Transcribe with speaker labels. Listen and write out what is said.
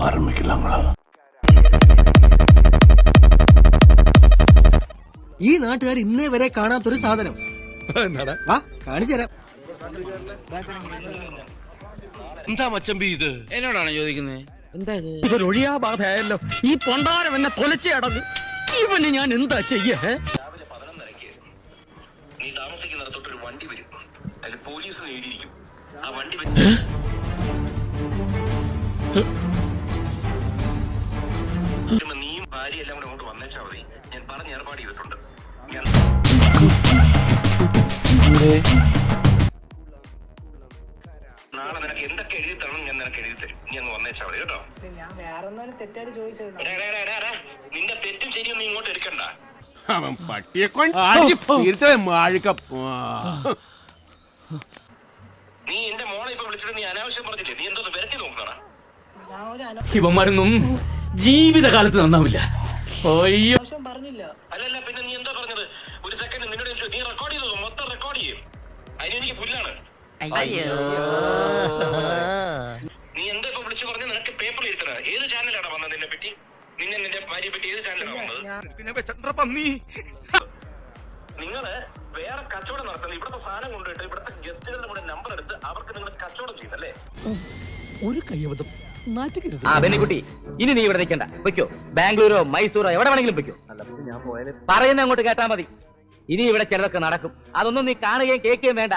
Speaker 1: ആരംഭിക്കലാങ്ങളാ.
Speaker 2: ഈ നാട്ടുകാർ ഇന്നേ വരെ കാണാത്തൊരു സാധനം കാണിച്ചു തരാം.
Speaker 3: എന്താ മച്ചമ്പി ഇത്? എന്നോടാണ് ചോദിക്കുന്നത്. എന്താ ഇത്?
Speaker 4: ഇതൊരു ഒഴിയാബാധയല്ലോ. ഈ പൊണ്ടാരം എന്നെ തൊലച്ചേ അടങ്ങ്. ഇവന് ഞാൻ എന്താ ചെയ്യേ?
Speaker 5: രാവിലെ 11:30 നീ താമസിക്കുന്നിടത്തോട്ടൊരു വണ്ടി വരും. അതിൽ പോലീസ് എഴുതിയിരിക്കും. ആ വണ്ടി നീയും ഭാര്യ എല്ലാം കൂടെ അങ്ങോട്ട് വന്നേച്ചാ മതി. ഞാൻ പറഞ്ഞ് ഏർപ്പാട് ചെയ്തിട്ടുണ്ട്. നാളെ നിനക്ക് എന്തൊക്കെ എഴുതി തരണം ഞാൻ നിനക്ക് എഴുതി തരും. നീ അങ്ങ് വന്നേച്ചാ മതി കേട്ടോ.
Speaker 6: ഞാൻ വേറെ ഒന്നും തെറ്റായിട്ട് ചോദിച്ചത്.
Speaker 5: നിന്റെ തെറ്റും ശരിയും നീ ഇങ്ങോട്ട് എടുക്കണ്ട.
Speaker 1: അവൻ പട്ടിയെ കൊണ്ട്
Speaker 5: നീ എന്റെ മോളെ ഇപ്പൊ വിളിച്ചിട്ട് നീ അനാവശ്യം പറഞ്ഞില്ലേ? നീ എന്തോ വിരട്ടി നോക്കണ.
Speaker 4: ഇവന്മാരൊന്നും ജീവിതകാലത്ത് നന്നാവില്ല. അയ്യോ
Speaker 6: പറഞ്ഞില്ല.
Speaker 5: അല്ലല്ല പിന്നെ നീ എന്താ പറഞ്ഞത്? ഒരു സെക്കൻഡ് നിന്നോട് നീ റെക്കോർഡ് ചെയ്തോ? മൊത്തം റെക്കോർഡ് ചെയ്യും. അതിനെനിക്ക് പുല്ലാണ്. നീ എന്താ ഇപ്പൊ വിളിച്ചു പറഞ്ഞ? നിനക്ക് പേപ്പർ എഴുതണ ഏത് ചാനലാണ് വന്നത്? നിന്നെ പറ്റി നിന്റെ ഭാര്യയെ പറ്റി ഏത് ചാനലാണ് വന്നത്? നിങ്ങള് വേറെ കച്ചവടം നടത്തുന്നത് ഇവിടുത്തെ സാധനം കൊണ്ടുപോയിട്ട് ഇവിടുത്തെ ഗസ്റ്റുകളുടെ കൂടെ നമ്പർ എടുത്ത് അവർക്ക് നിങ്ങൾ കച്ചവടം ചെയ്തല്ലേ?
Speaker 2: ഒരു കയ്യബദ്ധം നാറ്റുകരുത്.
Speaker 4: ബെന്നിക്കുട്ടി, ഇനി നീ ഇവിടെ നിൽക്കണ്ട. വെക്കോ, ബാംഗ്ലൂരോ മൈസൂറോ എവിടെ വേണമെങ്കിലും വെക്കോ. പറയുന്ന അങ്ങോട്ട് കേട്ടാ മതി. ഇനി ഇവിടെ ചിലതൊക്കെ നടക്കും. അതൊന്നും നീ കാണുകയും കേൾക്കുകയും വേണ്ട.